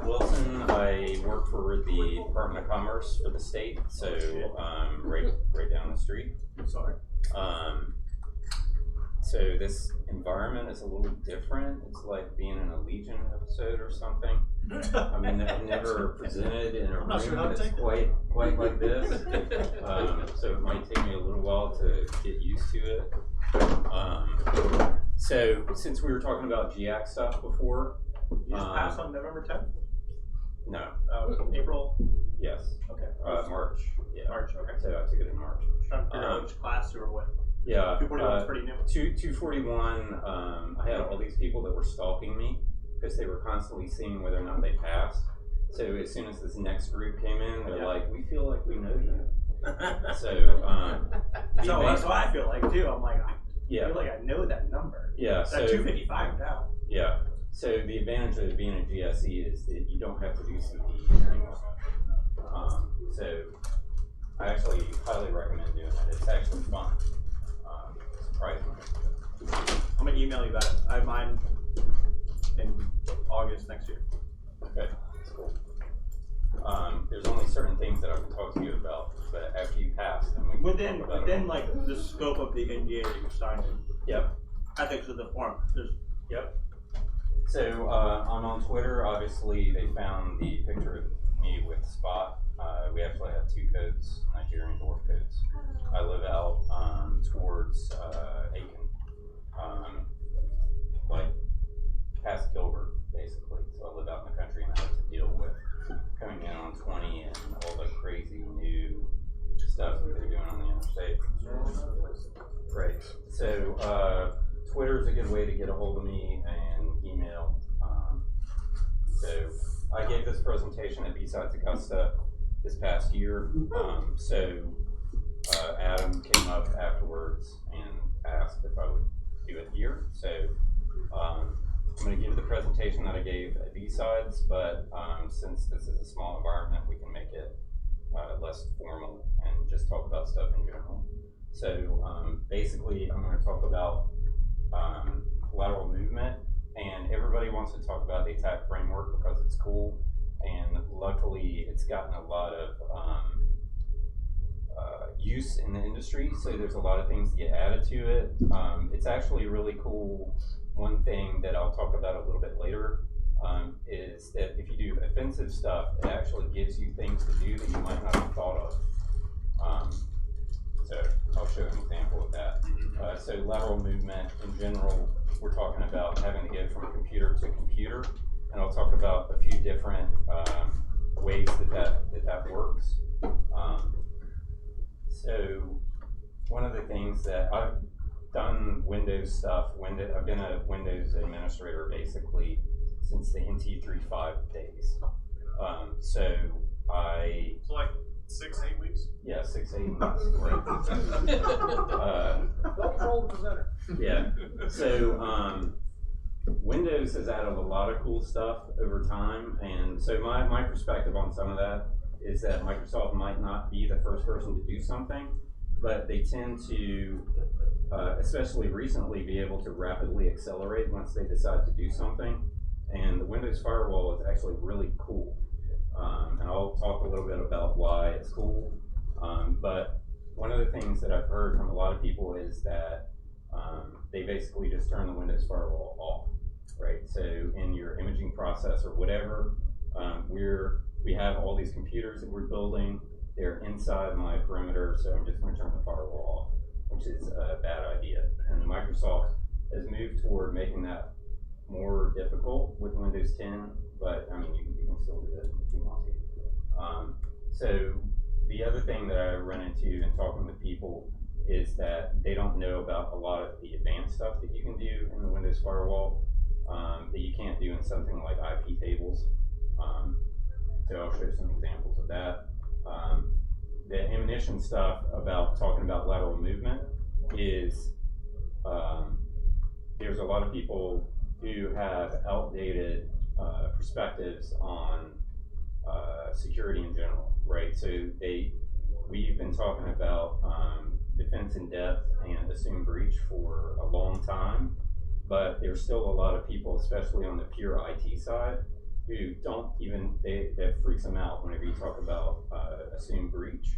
Mark Wilson. I work for the Department of Commerce for the state, so right down the street. I'm sorry. So this environment is a little different. It's like being in a Legion episode or something. I mean, I've never presented in a room that's quite like this. So it might take me a little while to get used to it. So since we were talking about GIAC stuff before. You just passed on November 10th? No. April? Yes. Okay. March. Yeah. March, okay. So I took it in March. Trying to figure out which class you were with. Yeah. 241 is pretty new. 241, I had all these people that were stalking me because they were constantly seeing whether or not they passed. So as soon as this next group came in, they're like, we feel like we know you. So that's what I feel like too. I'm like, I feel like I know that number. Yeah. That's 255 now. Yeah. So the advantage of being a GSE is that you don't have to do CPE anymore. So I actually highly recommend doing it. It's actually fun. Surprisingly. I'm gonna email you about it. I have mine in August next year. Okay, that's cool. There's only certain things that I can talk to you about, but after you pass, then we can within talk about like the scope of the NDA that you're signing. Yep. Ethics of the form. Yep. So I'm on Twitter. Obviously, they found the picture of me with Spot. We actually have two codes, Nigerian dwarf codes. I live out towards Aiken, like past Gilbert, basically. So I live out in the country and I have to deal with coming in on 20 and all the crazy new stuff that they're doing on the interstate. Right. So Twitter is a good way to get a hold of me, and email. So I gave this presentation at B-Sides Augusta this past year. Adam came up afterwards and asked if I would do it here. So I'm going to give the presentation that I gave at B-Sides, but since this is a small environment, we can make it less formal and just talk about stuff in general. So basically, I'm going to talk about lateral movement, and everybody wants to talk about the attack framework because it's cool, and luckily it's gotten a lot of use in the industry, so there's a lot of things to get added to it. It's actually really cool. One thing that I'll talk about a little bit later is that if you do offensive stuff, it actually gives you things to do that you might not have thought of. So I'll show an example of that. So lateral movement in general, we're talking about having to go from computer to computer, and I'll talk about a few different ways that works. So one of the things that I've done Windows stuff, I've been a Windows administrator basically since the NT3.5 days. So like 6-8 weeks? Yeah, 6-8 weeks. Right. Don't troll the presenter. Yeah. So Windows has added a lot of cool stuff over time, and so my perspective on some of that is that Microsoft might not be the first person to do something, but they tend to, especially recently, be able to rapidly accelerate once they decide to do something. And the Windows firewall is actually really cool. And I'll talk a little bit about why it's cool. But one of the things that I've heard from a lot of people is that they basically just turn the Windows firewall off, right? So in your imaging process or whatever, we have all these computers that we're building. They're inside my perimeter, so I'm just going to turn the firewall off, which is a bad idea. And Microsoft has moved toward making that more difficult with Windows 10, but I mean, you can still do it if you want to. So the other thing that I run into in talking with people is that they don't know about a lot of the advanced stuff that you can do in the Windows firewall that you can't do in something like IP tables. So I'll show some examples of that. The ammunition stuff about talking about lateral movement is there's a lot of people who have outdated perspectives on security in general, right? So we've been talking about defense in depth and assumed breach for a long time, but there's still a lot of people, especially on the pure IT side, who don't even, that freaks them out whenever you talk about assumed breach.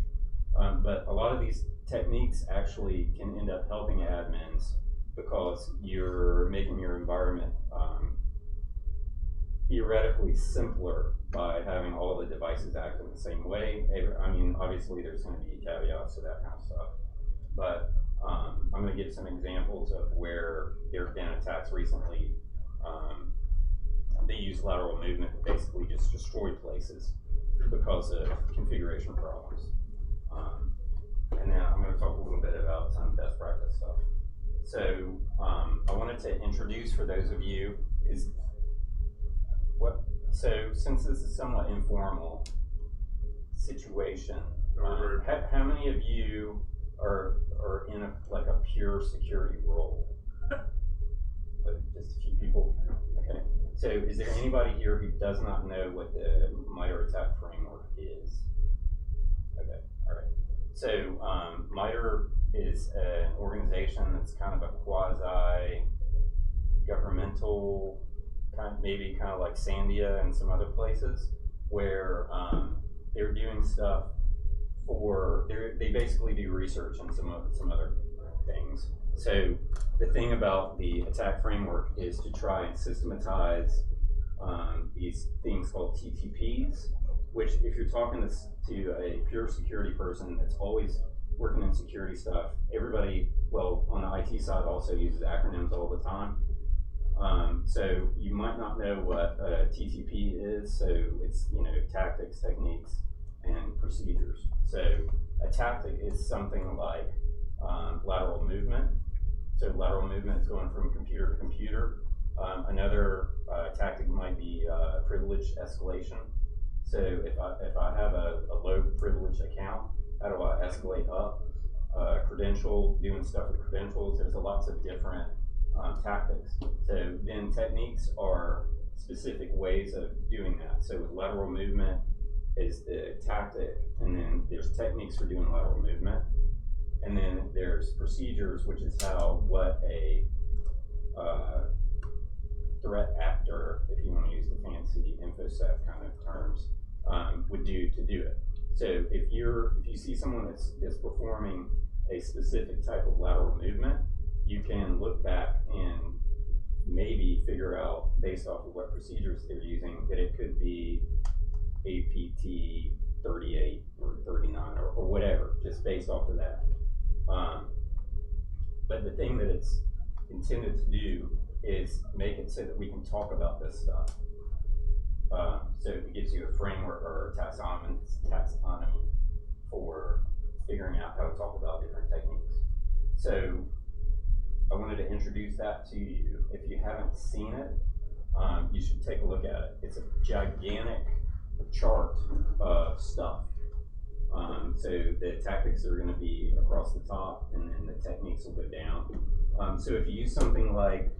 But a lot of these techniques actually can end up helping admins because you're making your environment theoretically simpler by having all the devices act in the same way. I mean, obviously there's going to be caveats to that kind of stuff, but I'm going to give some examples of where there have been attacks recently. They use lateral movement to basically just destroy places because of configuration problems. And then I'm going to talk a little bit about some best practice stuff. So I wanted to introduce, for those of you, so since this is somewhat informal situation, how many of you are in a pure security role? Just a few people. Okay. So is there anybody here who does not know what the MITRE ATT&CK framework is? Okay. All right. So MITRE is an organization that's kind of a quasi-governmental, maybe kind of like Sandia and some other places, where they're doing stuff they basically do research on some other things. So the thing about the attack framework is to try and systematize these things called TTPs, which if you're talking to a pure security person that's always working in security stuff, everybody, well, on the IT side also uses acronyms all the time. So you might not know what a TTP is, so it's, tactics, techniques, and procedures. So a tactic is something like lateral movement. So lateral movement is going from computer to computer. Another tactic might be privilege escalation. So if I have a low privilege account, how do I escalate up? Credential, doing stuff with credentials. There's lots of different tactics. So then techniques are specific ways of doing that. So with lateral movement is the tactic, and then there's techniques for doing lateral movement. And then there's procedures, which is what a threat actor, if you want to use the fancy InfoSec kind of terms, would do to do it. So if you see someone that's performing a specific type of lateral movement, you can look back and maybe figure out, based off of what procedures they're using, that it could be APT 38 or 39 or whatever, just based off of that. But the thing that it's intended to do is make it so that we can talk about this stuff. So it gives you a framework or a taxonomy for figuring out how to talk about different techniques. So I wanted to introduce that to you. If you haven't seen it, you should take a look at it. It's a gigantic chart of stuff. So the tactics are going to be across the top, and then the techniques will go down. So if you use something like,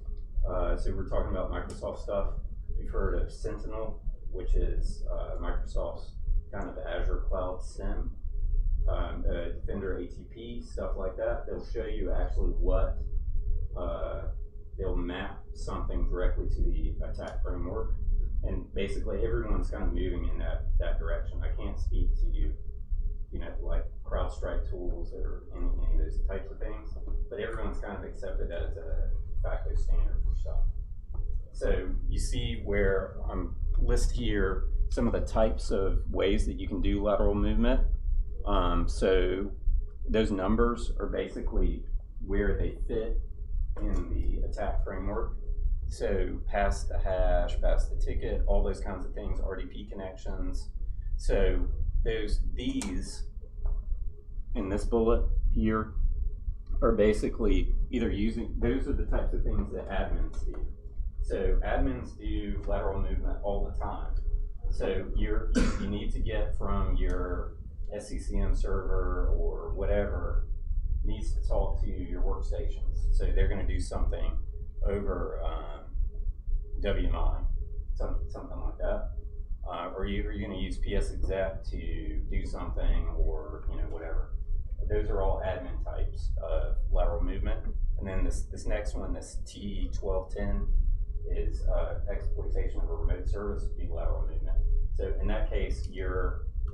so we're talking about Microsoft stuff, you've heard of Sentinel, which is Microsoft's kind of Azure Cloud SIEM, Defender ATP, stuff like that. They'll show you actually what, they'll map something directly to the attack framework. And basically everyone's kind of moving in that direction. I can't speak to you, like CrowdStrike tools or any of those types of things, but everyone's kind of accepted that as a facto standard for stuff. So you see where I'm list here some of the types of ways that you can do lateral movement. So those numbers are basically where they fit in the attack framework. So past the hash, past the ticket, all those kinds of things, RDP connections. So these in this bullet here are basically either those are the types of things that admins do. So admins do lateral movement all the time. So you need to get from your SCCM server or whatever needs to talk to your workstations. So they're going to do something over WMI, something like that. Or you're going to use PSExec to do something, or whatever. Those are all admin types of lateral movement. And then this next one, this T1210, is exploitation of a remote service would be lateral movement. So in that case,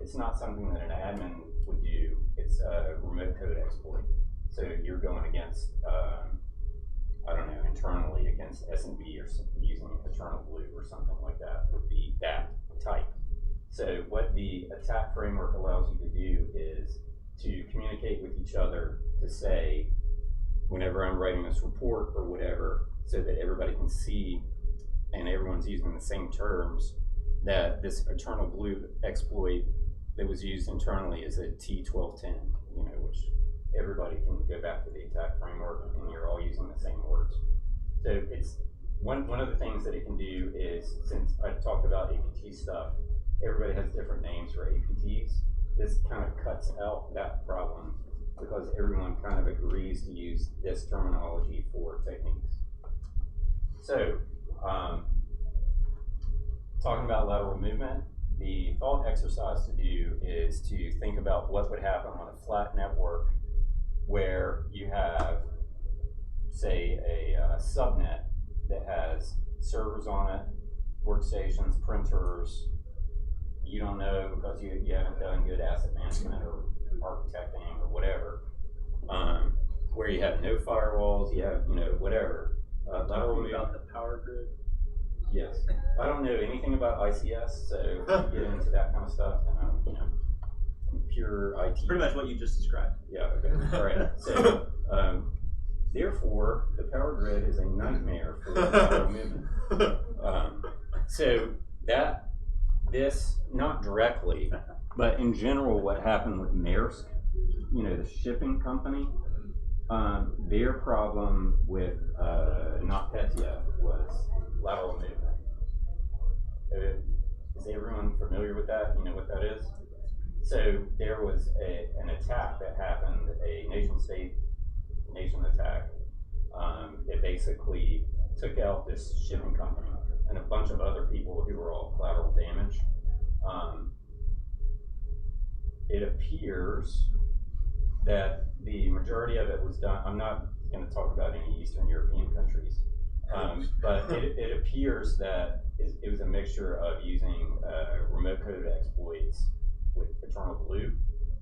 it's not something that an admin would do. It's a remote code exploit. So you're going against, I don't know, internally against S&B or using Eternal Blue or something like that would be that type. So what the attack framework allows you to do is to communicate with each other to say, whenever I'm writing this report or whatever, so that everybody can see and everyone's using the same terms, that this Eternal Blue exploit that was used internally is a T1210, which everybody can go back to the attack framework and you're all using the same words. So it's one of the things that it can do is, since I talked about APT stuff, everybody has different names for APTs. This kind of cuts out that problem because everyone kind of agrees to use this terminology for techniques. So, talking about lateral movement, the thought exercise to do is to think about what would happen on a flat network where you have, say, a subnet that has servers on it, workstations, printers. You don't know because you haven't done good asset management or architecting or whatever, where you have no firewalls, you have, whatever. Talking about the power grid. Yes. I don't know anything about ICS, so if you get into that kind of stuff, then I'm pure IT. Pretty much what you just described. Yeah, okay. All right. So, therefore, the power grid is a nightmare for lateral movement. So this, not directly, but in general, what happened with Maersk, the shipping company, their problem with NotPetya was lateral movement. Is everyone familiar with that? You know what that is? So there was an attack that happened, a nation attack. It basically took out this shipping company and a bunch of other people who were all collateral damage. It appears that the majority of it was done. I'm not going to talk about any Eastern European countries, but it appears that it was a mixture of using remote code exploits with Eternal Blue,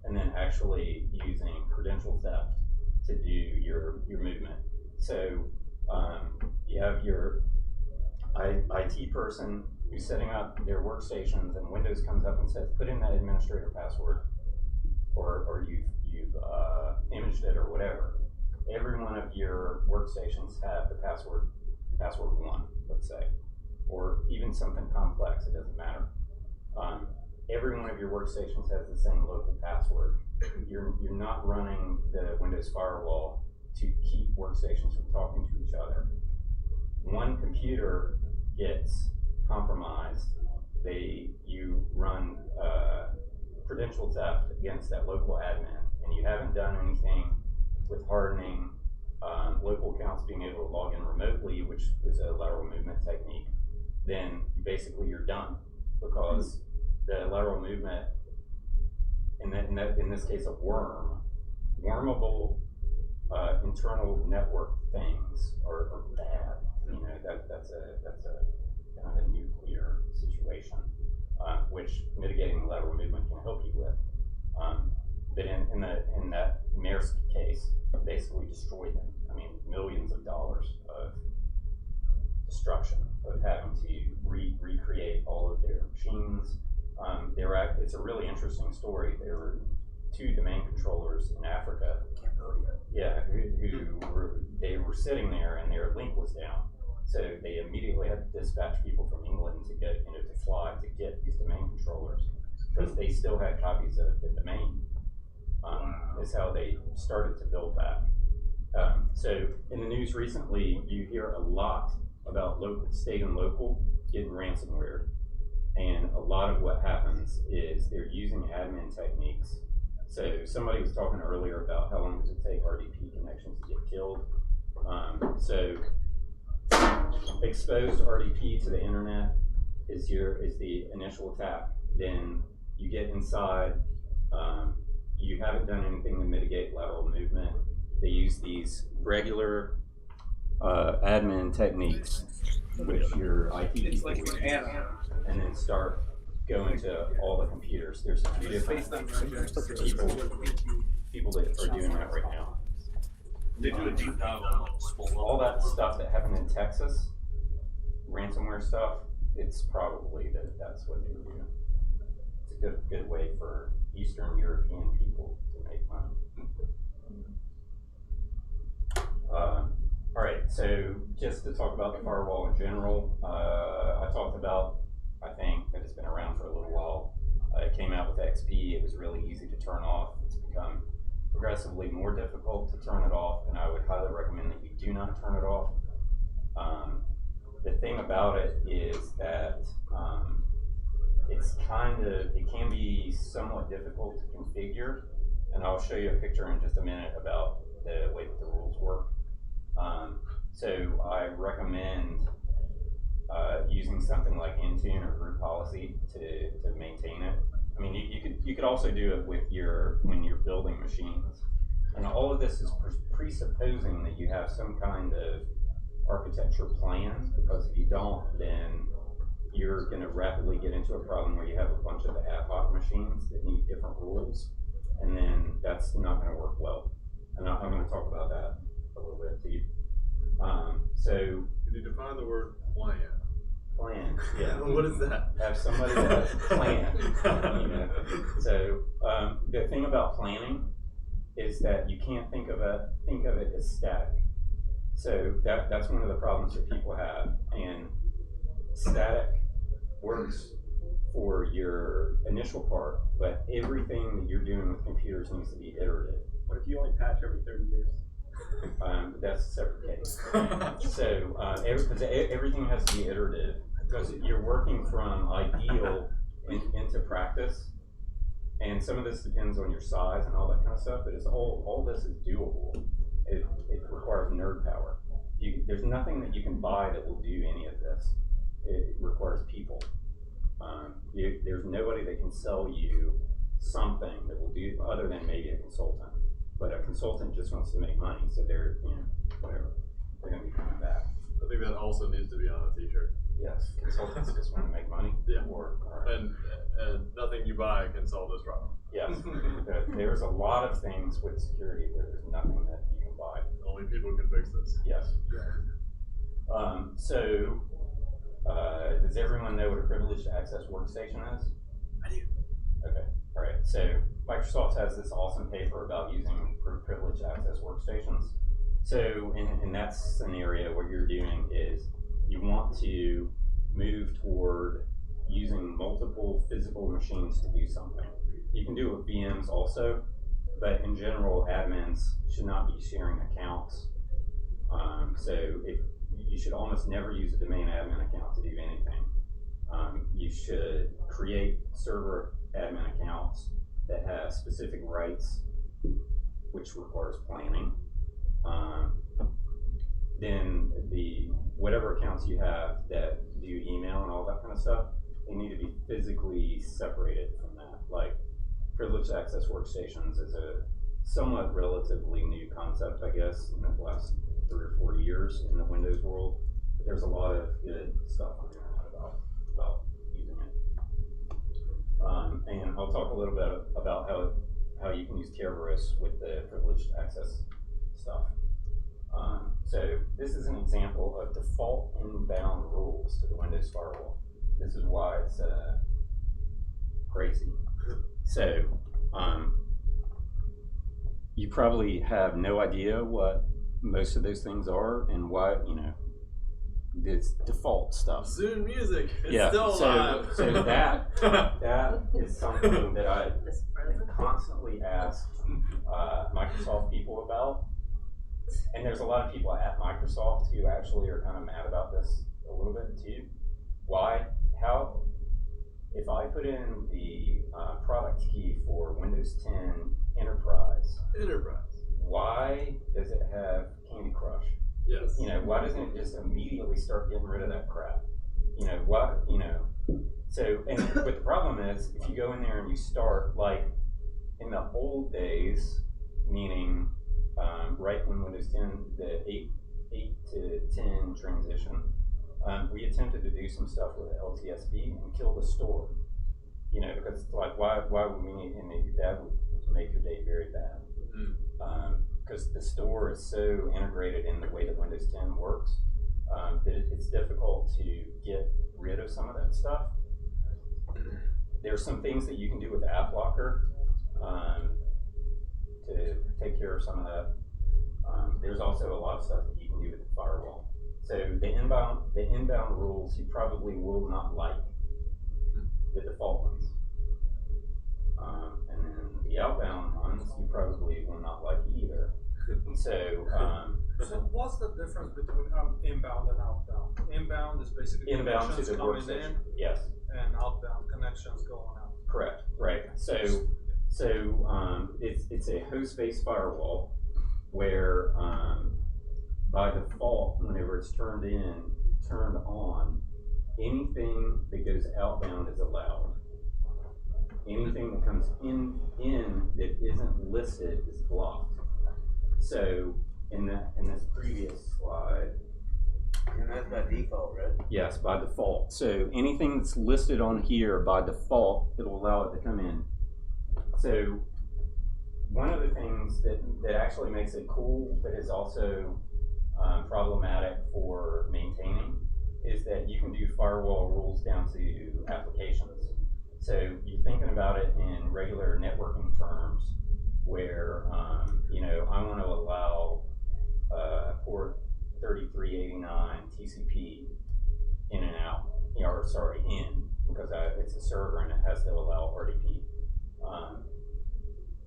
and then actually using credential theft to do your movement. So you have your IT person who's setting up their workstations, and Windows comes up and says, put in that administrator password, or you've imaged it or whatever. Every one of your workstations have the password 1, let's say, or even something complex, it doesn't matter. Every one of your workstations has the same local password. You're not running the Windows firewall to keep workstations from talking to each other. One computer gets compromised, you run credential theft against that local admin, and you haven't done anything with hardening local accounts being able to log in remotely, which is a lateral movement technique, then basically you're done, because the lateral movement, in this case a wormable internal network things are bad. That's a kind of a nuclear situation, which mitigating lateral movement can help you with. But in that Maersk case, basically destroyed them. I mean, millions of dollars of destruction, of having to recreate all of their machines. It's a really interesting story. There were 2 domain controllers in Africa. Cambodia. Yeah, they were sitting there and their link was down. So they immediately had to dispatch people from England to get, to fly to get these domain controllers, because they still had copies of the domain. Is how they started to build that. So in the news recently, you hear a lot about state and local getting ransomware. And a lot of what happens is they're using admin techniques. So somebody was talking earlier about how long does it take RDP connections to get killed. So exposed RDP to the internet is the initial attack. Then you get inside. You haven't done anything to mitigate lateral movement. They use these regular admin techniques with your IT people, and then start going to all the computers. There's a few different people that are doing that right now. They do a deep dive on All that stuff that happened in Texas, ransomware stuff, it's probably that's what they were doing. It's a good way for Eastern European people to make money. All right, so just to talk about the firewall in general, I talked about, I think that it's been around for a little while. It came out with XP. It was really easy to turn off. It's become progressively more difficult to turn it off, and I would highly recommend that you do not turn it off. The thing about it is that it can be somewhat difficult to configure, and I'll show you a picture in just a minute about the way that the rules work. So I recommend using something like Intune or group policy to maintain it. I mean, you could also do it with when you're building machines, and all of this is presupposing that you have some kind of architecture plan, because if you don't, then you're going to rapidly get into a problem where you have a bunch of ad hoc machines that need different rules, and then that's not going to work well. And I'm going to talk about that a little bit too. So, can you define the word plan? Plan, yeah. What is that? Have somebody that has a plan. You know. So the thing about planning is that you can't think of it as static. So that's one of the problems that people have. And static works for your initial part, but everything that you're doing with computers needs to be iterative. What if you only patch every 30 years? That's a separate case. So everything has to be iterative, because you're working from ideal into practice, and some of this depends on your size and all that kind of stuff, but it's all this is doable. It requires nerd power. There's nothing that you can buy that will do any of this. It requires people. There's nobody that can sell you something that will do, other than maybe a consultant. But a consultant just wants to make money, so they're, whatever, they're going to be coming back. I think that also needs to be on a t-shirt. Yes, consultants just want to make money. Yeah. Right. And nothing you buy can solve this problem. Yes, there's a lot of things with security where there's nothing that you can buy. Only people can fix this. Yes. So, does everyone know what a privileged access workstation is? I do. Okay, all right. So Microsoft has this awesome paper about using privileged access workstations. So in that scenario, what you're doing is you want to move toward using multiple physical machines to do something. You can do it with VMs also, but in general, admins should not be sharing accounts. So you should almost never use a domain admin account to do anything. You should create server admin accounts that have specific rights, which requires planning. Then whatever accounts you have that do email and all that kind of stuff, they need to be physically separated from that. Like, privileged access workstations is a somewhat relatively new concept, I guess, in the last 3 or 4 years in the Windows world. But there's a lot of good stuff on the internet about using it. And I'll talk a little bit about how you can use Kerberos with the privileged access stuff. So this is an example of default inbound rules to the Windows firewall. This is why it's crazy. So you probably have no idea what most of those things are and why, this default stuff. Zoom music. It's still alive. So that is something that I constantly ask Microsoft people about. And there's a lot of people at Microsoft who actually are kind of mad about this a little bit too. Why? How? If I put in the product key for Windows 10 Enterprise, why does it have Candy Crush? Yes. Why doesn't it just immediately start getting rid of that crap? So, but the problem is, if you go in there and you start, like, in the old days, meaning right when Windows 10, the 8 to 10 transition, we attempted to do some stuff with LTSP and kill the store. You know, because like why would we need, and that would make your day very bad. Because the store is so integrated in the way that Windows 10 works that it's difficult to get rid of some of that stuff. There's some things that you can do with App Locker to take care of some of that. There's also a lot of stuff that you can do with the firewall. So the inbound rules you probably will not like, the default ones. And then the outbound ones you probably will not like either. So what's the difference between inbound and outbound? Inbound is basically inbound to connections the coming workstation. in, Yes. and outbound connections going out. Correct. Right. So it's a host-based firewall where by default, whenever it's turned on, anything that goes outbound is allowed. Anything that comes in that isn't listed is blocked. So in this previous slide, And that's by default, right? yes, by default. So anything that's listed on here by default, it'll allow it to come in. So one of the things that actually makes it cool, but is also problematic for maintaining, is that you can do firewall rules down to applications. So you're thinking about it in regular networking terms, where you know, I want to allow port 3389 TCP in and out, you know, or sorry, in, because it's a server and it has to allow RDP.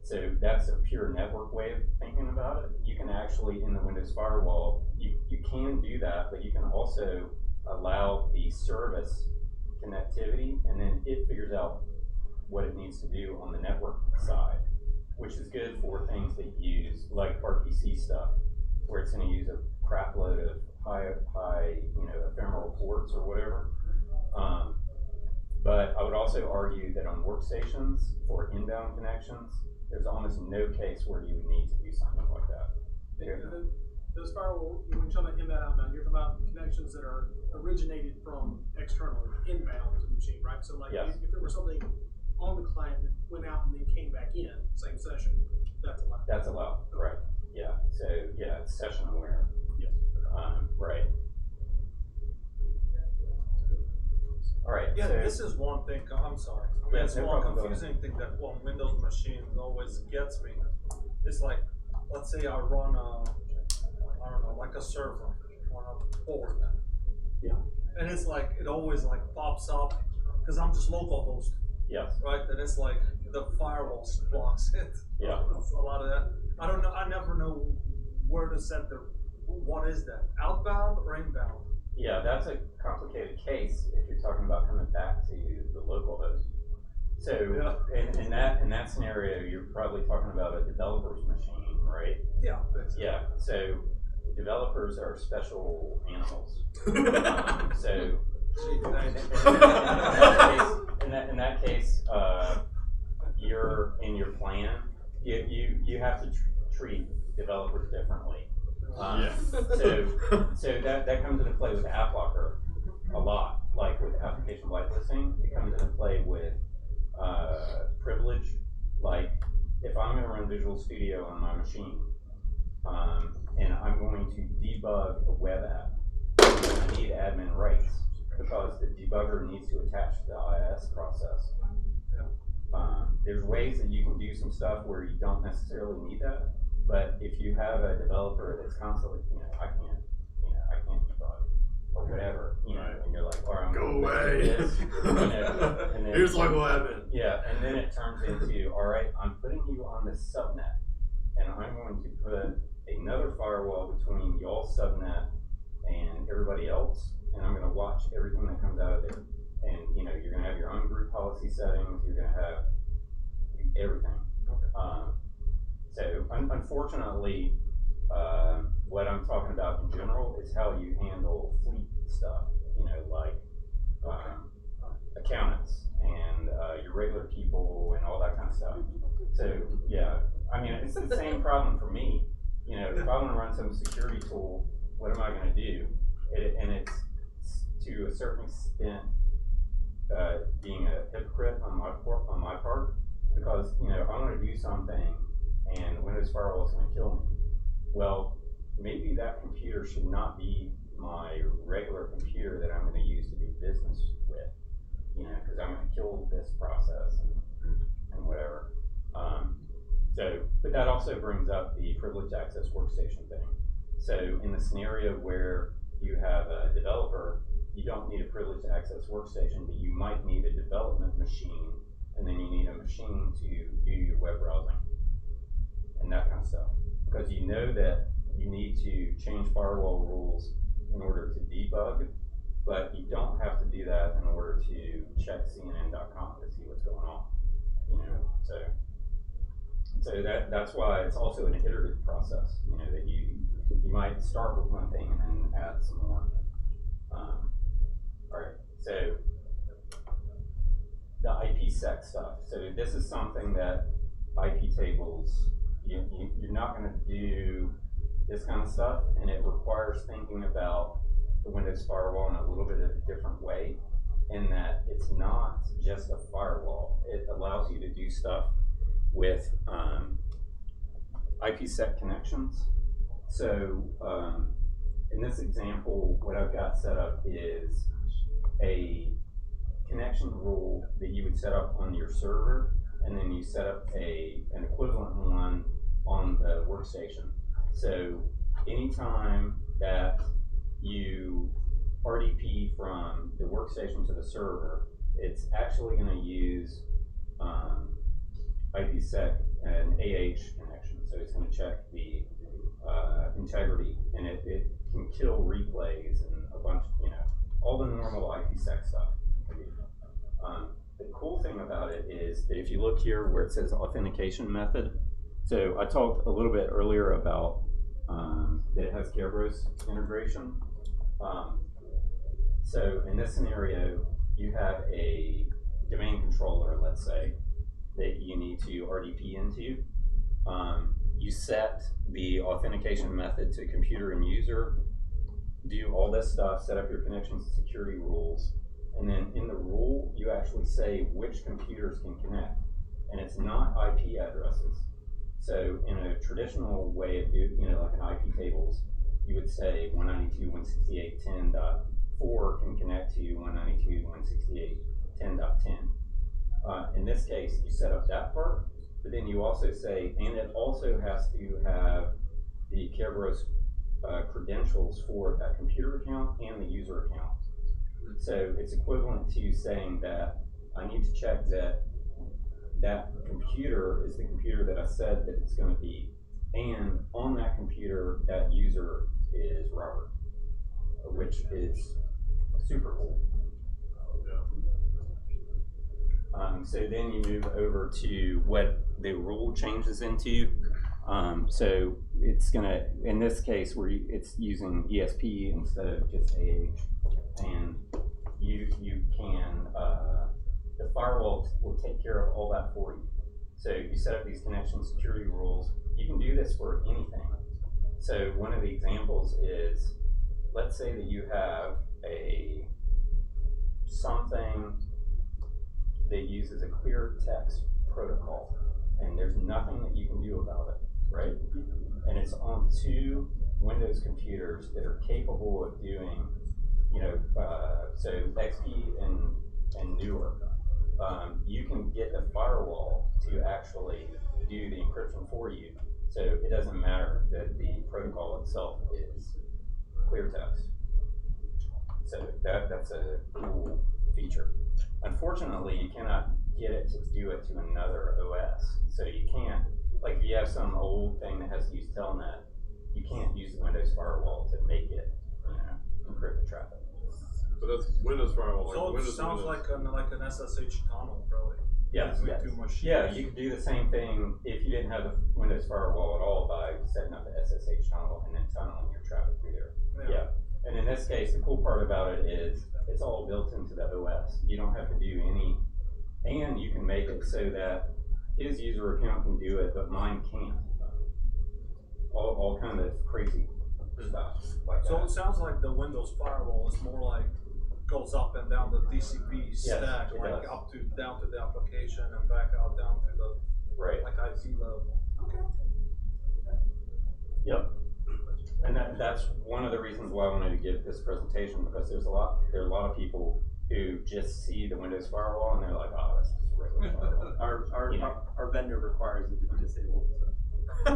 So that's a pure network way of thinking about it. You can actually, in the Windows firewall, you can do that, but you can also allow the service connectivity, and then it figures out what it needs to do on the network side, which is good for things that use like RPC stuff, where it's going to use a crap load of high, you know, ephemeral ports or whatever. But I would also argue that on workstations for inbound connections, there's almost no case where you would need to do something like that. Those firewall, when you're talking about inbound, outbound, you're talking about connections that are originated from external inbound to the machine, right? So like Yes. if there were something on the client that went out and then came back in, same session, that's allowed. That's allowed, right? Yeah. So yeah, it's session aware. Yes. Right. All right. Yeah, so, this is one thing, I'm sorry. Yeah, It's no one problem, go confusing thing that on Windows machines always gets me. It's like, let's say I run I don't know, like a server on a port. Yeah. And it's like, it always like pops up, because I'm just localhost, Yes. right? And it's like, the firewall blocks it. Yeah. It's a lot of that. I don't know, I never know where to set what is that? Outbound or inbound? Yeah, that's a complicated case if you're talking about coming back to the local host. So in that scenario, you're probably talking about a developer's machine, right? Yeah. Yeah. So developers are special animals. So in that case, you're in your plan. You have to treat developers differently. So that comes into play with App Locker a lot, like with application whitelisting. It comes into play with privilege. Like if I'm going to run Visual Studio on my machine, and I'm going to debug a web app, I need admin rights because the debugger needs to attach the IIS process. There's ways that you can do some stuff where you don't necessarily need that. But if you have a developer that's constantly, I can't debug or whatever, and you're like, or I'm Go going to away. do this, and then Here's local admin. Yeah, and then it turns into, all right, I'm putting you on this subnet, and I'm going to put another firewall between y'all's subnet and everybody else, and I'm going to watch everything that comes out of there. And you're going to have your own group policy settings. You're going to have everything. So unfortunately, what I'm talking about in general is how you handle fleet stuff, like accountants and your regular people and all that kind of stuff. So yeah, I mean, it's the same problem for me. If I want to run some security tool what am I gonna do? And it's to a certain extent, being a hypocrite on my part, because, you know, I wanna do something and Windows Firewall is gonna kill me. Well, maybe that computer should not be my regular computer that I'm gonna use to do business with, you know, cause I'm gonna kill this process and whatever. But that also brings up the privileged access workstation thing. So in the scenario where you have a developer, you don't need a privileged access workstation, but you might need a development machine, and then you need a machine to do your web browsing and that kind of stuff. Because you know that you need to change firewall rules in order to debug, but you don't have to do that in order to check CNN.com to see what's going on. You know, so that's why it's also an iterative process. You know, that you might start with one thing and then add some more. All right, so the IPsec stuff. So this is something that IP tables, you're not going to do this kind of stuff, and it requires thinking about the Windows firewall in a little bit of a different way, in that it's not just a firewall. It allows you to do stuff with IPsec connections. So in this example, what I've got set up is a connection rule that you would set up on your server, and then you set up an equivalent one on the workstation. So anytime that you RDP from the workstation to the server, it's actually going to use IPsec and AH connection. So it's going to check the integrity, and it can kill replays and a bunch, you know, all the normal IPsec stuff. The cool thing about it is that if you look here where it says authentication method, so I talked a little bit earlier about that it has Kerberos integration. So in this scenario, you have a domain controller, let's say, that you need to RDP into. You set the authentication method to computer and user, do all this stuff, set up your connection security rules, and then in the rule, you actually say which computers can connect, and it's not IP addresses. So in a traditional way of doing, you know, like an IP tables, you would say 192.168.10.4 can connect to 192.168.10.10. In this case, you set up that part, but then you also say, and it also has to have the Kerberos credentials for that computer account and the user account. So it's equivalent to saying that I need to check that that computer is the computer that I said that it's going to be, and on that computer, that user is Robert, which is super cool. So then you move over to what the rule changes into. So it's gonna, in this case, where it's using ESP instead of just AH, and you can, the firewall will take care of all that for you. So you set up these connection security rules. You can do this for anything. So one of the examples is, let's say that you have something that uses a clear text protocol, and there's nothing that you can do about it, right? And it's on 2 Windows computers that are capable of doing, you know, so XP and newer. You can get the firewall to actually do the encryption for you, so it doesn't matter that the protocol itself is clear text. So that's a cool feature. Unfortunately, you cannot get it to do it to another OS. So you can't, like if you have some old thing that has to use Telnet, you can't use the Windows firewall to make it, you know, encrypt the traffic. But that's Windows firewall. So like it Windows, sounds Windows. like an SSH tunnel, really. Yeah, Between yes. 2 machines. Yeah, you could do the same thing if you didn't have the Windows firewall at all by setting up the SSH tunnel and then tunneling your traffic through there. Yeah. And in this case, the cool part about it is it's all built into the OS. You don't have to do any, and you can make it so that his user account can do it, but mine can't. All kind of crazy stuff like So that. it sounds like the Windows firewall is more like goes up and down the TCP stack, it like does. up to down to the application and back out down to the Right. like IP level. Okay. Yep. And that's one of the reasons why I wanted to give this presentation, because there are a lot of people who just see the Windows firewall and they're like, oh, that's just a regular firewall. Our vendor requires it to be disabled. So.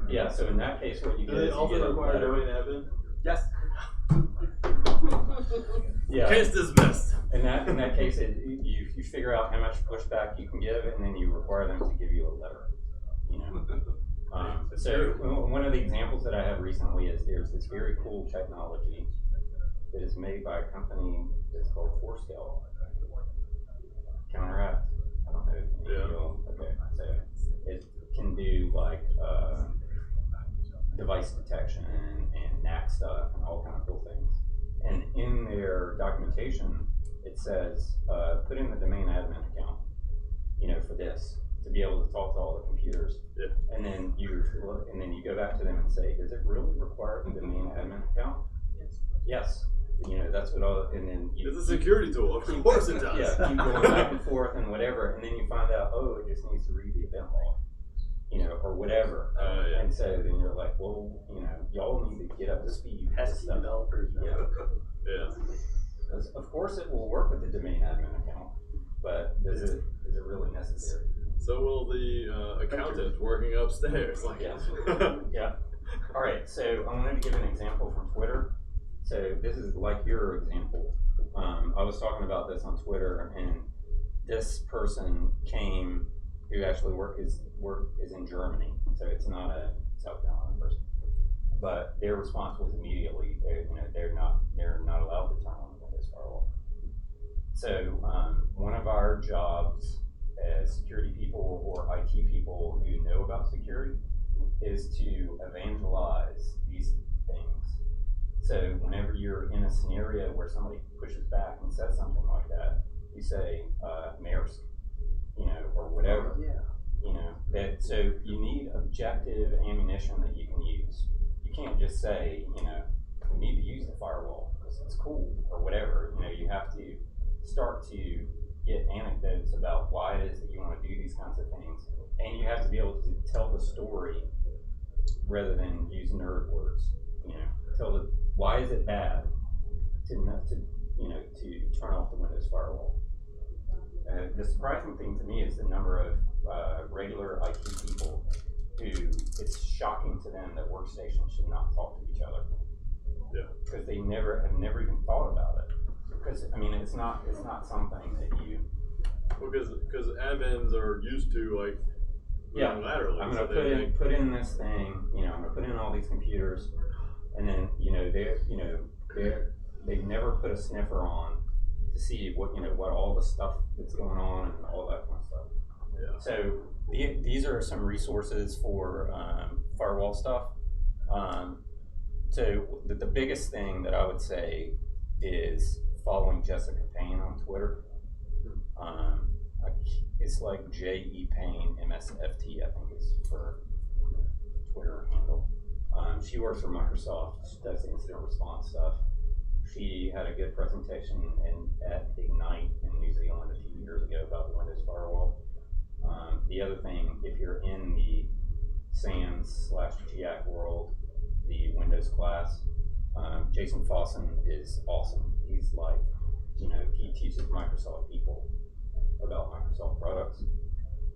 Yeah, so in that case, what you Do get they is you also get a require letter. domain admin? Yes. Yeah. Case dismissed. In that case, you figure out how much pushback you can give, and then you require them to give you a letter. You know. So one of the examples that I have recently is there's this very cool technology that is made by a company that's called Forescale. Counteract. I don't know if you know. Okay, so it can do like device detection and NAC stuff and all kind of cool things. And in their documentation, it says put in the domain admin account, you know, for this to be able to talk to all the computers. Yeah. And then you go back to them and say, does it really require a domain admin account? Yes. You know, that's what all. And then It's a security tool. Of course it does. Yeah, keep going back and forth and whatever, and then you find out, oh, it just needs to read the event log, you know, or whatever. Yeah. And so then you're like, well, you know, y'all need to get up to speed. with this Pesky stuff. developers. Yeah. Yeah. Because of course it will work with the domain admin account, but is it really necessary? So will the accountant working upstairs? Like, Yes. Yeah. All right. So I wanted to give an example from Twitter. So this is like your example. I was talking about this on Twitter, and this person came who actually is in Germany, so it's not a South Carolina person. But their response was immediately, they're not allowed to turn on the Windows firewall. So one of our jobs as security people or IT people who know about security is to evangelize these things. So whenever you're in a scenario where somebody pushes back and says something like that, you say Maersk, you know, or whatever. Yeah. You know, that so you need objective ammunition that you can use. You can't just say, you know, we need to use the firewall because it's cool or whatever. You know, you have to start to get anecdotes about why it is that you want to do these kinds of things, and you have to be able to tell the story rather than use nerd words. You know, tell the why is it bad to turn off the Windows firewall. The surprising thing to me is the number of regular IT people who it's shocking to them that workstations should not talk to each other. Yeah. Because they have never even thought about it. Because I mean, it's not something that you. Because admins are used to like moving laterally. I'm so gonna they put in this thing. You know, I'm gonna put in all these computers, and then they never put a sniffer on to see what all the stuff that's going on and all that kind of stuff. Yeah. So these are some resources for firewall stuff. So the biggest thing that I would say is following Jessica Payne on Twitter. It's like J.E. Payne MSFT, I think is her Twitter handle. She works for Microsoft. She does incident response stuff. She had a good presentation at Ignite in New Zealand a few years ago about the Windows firewall. The other thing, if you're in the SANS/GIAC world, the Windows class, Jason Fossen is awesome. He's like, he teaches Microsoft people about Microsoft products.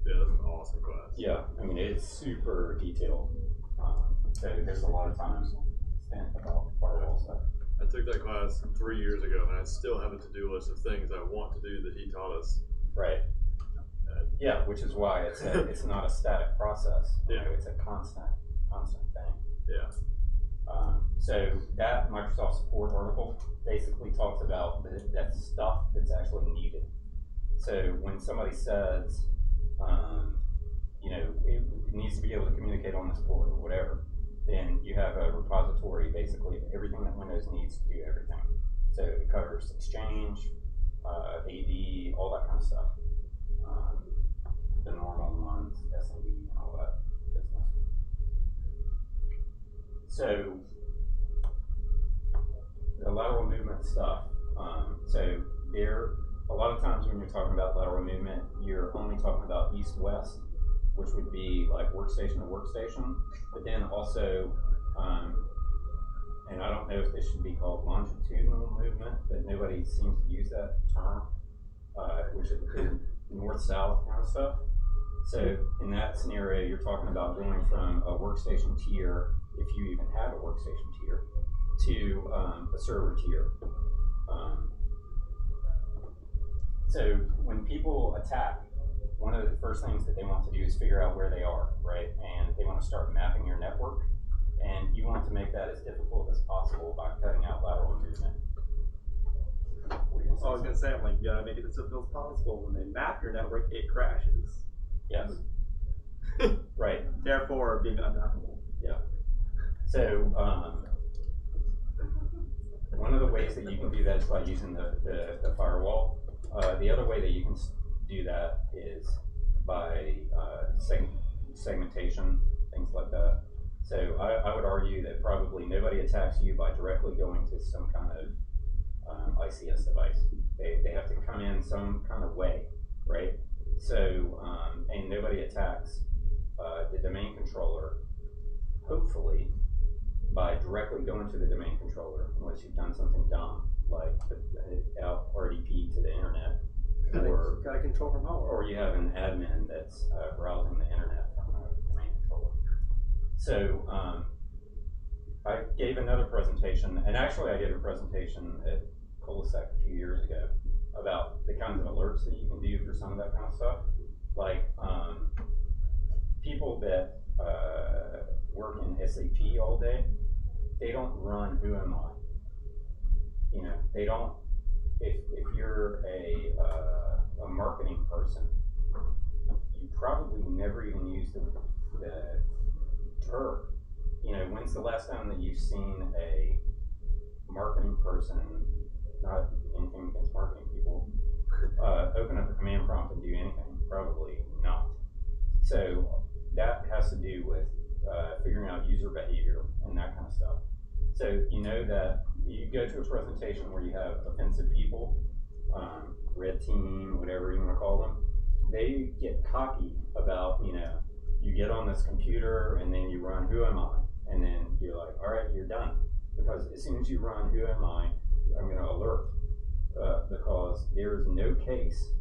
Yeah, that's an awesome class. Yeah, I mean, it's super detailed. So there's a lot of time spent about firewall stuff. I took that class 3 years ago, and I still have a to-do list of things I want to do that he taught us. Right. Yeah, which is why it's not a static process. Yeah. It's a constant thing. Yeah. So that Microsoft support article basically talks about that stuff that's actually needed. So when somebody says, it needs to be able to communicate on this port or whatever, then you have a repository basically of everything that Windows needs to do everything. So it covers Exchange, AD, all that kind of stuff. The normal ones, SMB, and all that business. So stuff. So there, a lot of times when you're talking about lateral movement, you're only talking about east-west, which would be like workstation to workstation, but then also, and I don't know if this should be called longitudinal movement, but nobody seems to use that term, which is north-south kind of stuff. So in that scenario, you're talking about going from a workstation tier, if you even have a workstation tier, to a server tier. So when people attack, one of the first things that they want to do is figure out where they are, right? And they want to start mapping your network. And you want to make that as difficult as possible by cutting out lateral movement. I was gonna say, I'm like, you gotta make it as simple as possible. When they map your network, it crashes. Yes. Right. Therefore, being unmappable. Yeah. So one of the ways that you can do that is by using the firewall. The other way that you can do that is by segmentation, things like that. So I would argue that probably nobody attacks you by directly going to some kind of ICS device. They have to come in some kind of way, right? So, and nobody attacks the domain controller, hopefully, by directly going to the domain controller, unless you've done something dumb, like put out RDP to the internet, or Got to control from home. or you have an admin that's browsing the internet from a domain controller. So I gave another presentation, and actually I gave a presentation at ColaSec a few years ago about the kinds of alerts that you can do for some of that kind of stuff. Like people that work in SAP all day, they don't run Who Am I? You know, they don't, if you're a marketing person, you probably never even use the term. You know, when's the last time that you've seen a marketing person, not anything against marketing people, open up a command prompt and do anything? Probably not. So that has to do with figuring out user behavior and that kind of stuff. So you know that you go to a presentation where you have offensive people, red team, whatever you want to call them, they get cocky about, you know, you get on this computer and then you run Who Am I? And then you're like, all right, you're done. Because as soon as you run Who Am I, I'm going to alert. Because there is no case,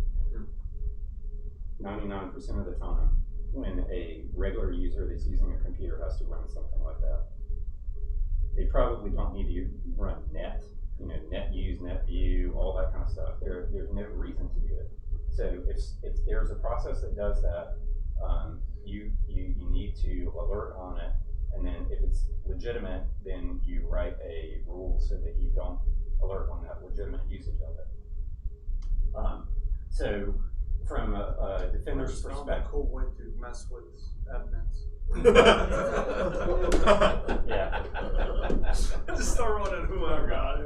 99% of the time, when a regular user that's using a computer has to run something like that. They probably don't need to run net, you know, NetUse, NetView, all that kind of stuff. There's no reason to do it. So if there's a process that does that, you need to alert on it, and then if it's legitimate, then you write a rule so that you don't alert on that legitimate usage of it. So from a defender's Found a perspective, cool way to mess with admins. yeah. Just start running Who Am I?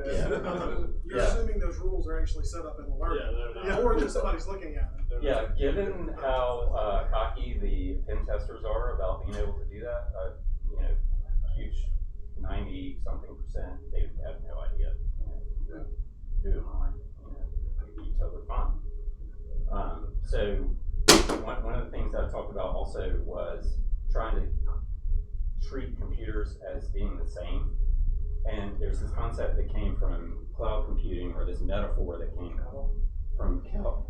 You're Yeah. assuming those rules are actually set up in the learning, Yeah, they're not. or that somebody's looking at them. Yeah, given how cocky the pen testers are about being able to do that, you know, huge 90-something%, they have no idea. You know, who am I? You know, it'd be totally fine. So one of the things that I talked about also was trying to treat computers as being the same. And there's this concept that came from cloud computing, or this metaphor that came from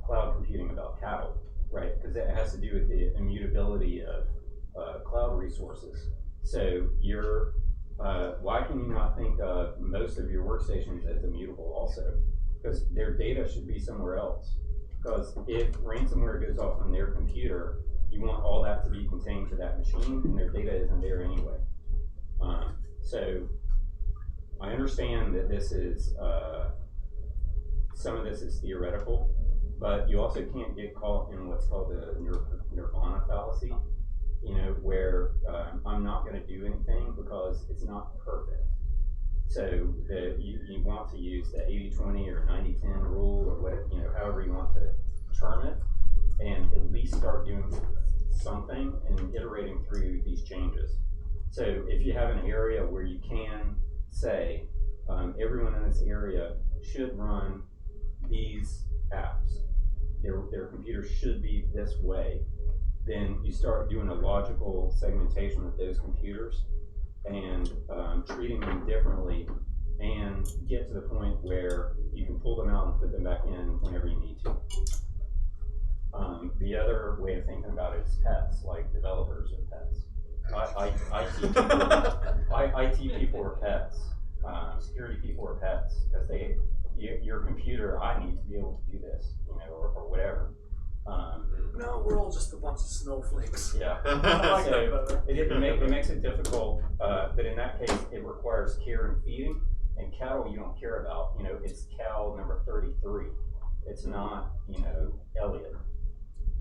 cloud computing about cattle, right? Because it has to do with the immutability of cloud resources. So you're, why can you not think of most of your workstations as immutable also? Because their data should be somewhere else. Because if ransomware goes off on their computer, you want all that to be contained to that machine, and their data isn't there anyway. So I understand that this is, some of this is theoretical, but you also can't get caught in what's called the nirvana fallacy, you know, where I'm not going to do anything because it's not perfect. So you want to use the 80-20 or 90-10 rule, or what, you know, however you want to term it, and at least start doing something and iterating through these changes. So if you have an area where you can say, everyone in this area should run these apps. Their computer should be this way. Then you start doing a logical segmentation of those computers and treating them differently, and get to the point where you can pull them out and put them back in whenever you need to. The other way of thinking about it is pets, like developers are pets. IT people are pets. Security people are pets, because your computer, I need to be able to do this, or whatever. No, we're all just a bunch of snowflakes. Yeah. I like that better. It makes it difficult, but in that case, it requires care and feeding. And cattle you don't care about. It's cow number 33. It's not, Elliot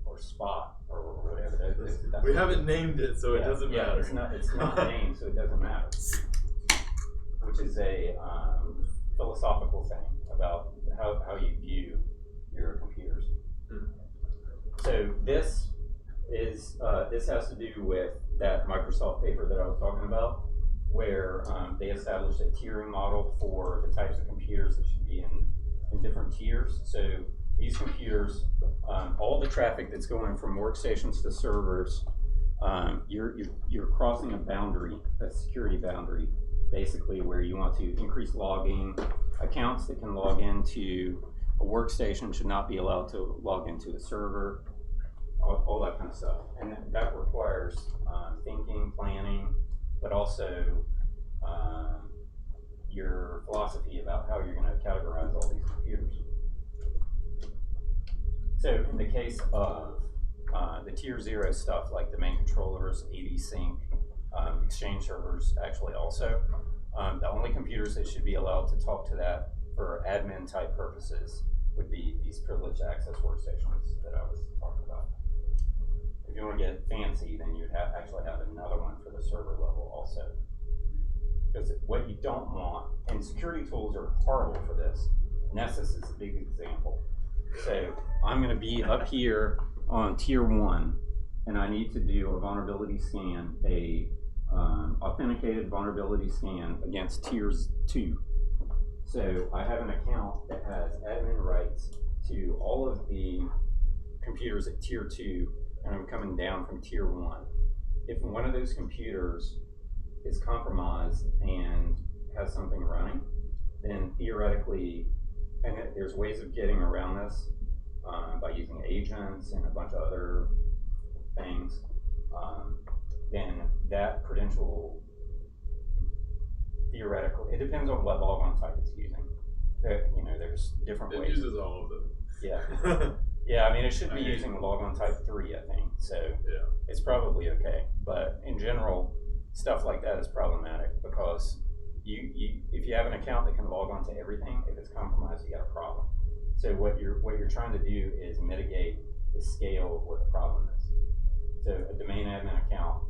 or Spot or whatever. That's We haven't named it, so it doesn't yeah, matter. it's not named, so it doesn't matter. Which is a philosophical thing about how you view your computers. So this has to do with that Microsoft paper that I was talking about, where they established a tiering model for the types of computers that should be in different tiers. So these computers, all the traffic that's going from workstations to servers, you're crossing a boundary, a security boundary, basically, where you want to increase logging. Accounts that can log into a workstation should not be allowed to log into a server, all that kind of stuff. And that requires thinking, planning, but also your philosophy about how you're going to categorize all these computers. So in the case of the tier 0 stuff, like domain controllers, AD sync, Exchange servers, actually also, the only computers that should be allowed to talk to that for admin type purposes would be these privileged access workstations that I was talking about. If you want to get fancy, then you'd actually have another one for the server level also. Because what you don't want, and security tools are horrible for this. Nessus is a big example. So I'm going to be up here on tier 1, and I need to do a vulnerability scan, authenticated vulnerability scan against tiers 2. So I have an account that has admin rights to all of the computers at tier 2, and I'm coming down from tier 1. If one of those computers is compromised and has something running, then theoretically, and there's ways of getting around this by using agents and a bunch of other things, then that credential, theoretically, it depends on what logon type it's using. There's different ways. It uses all of them. Yeah. Yeah, I mean, it should be using logon type 3, I think, so Yeah. it's probably okay. But in general, stuff like that is problematic, because if you have an account that can log on to everything, if it's compromised, you got a problem. So what you're trying to do is mitigate the scale of what the problem is. So a domain admin account,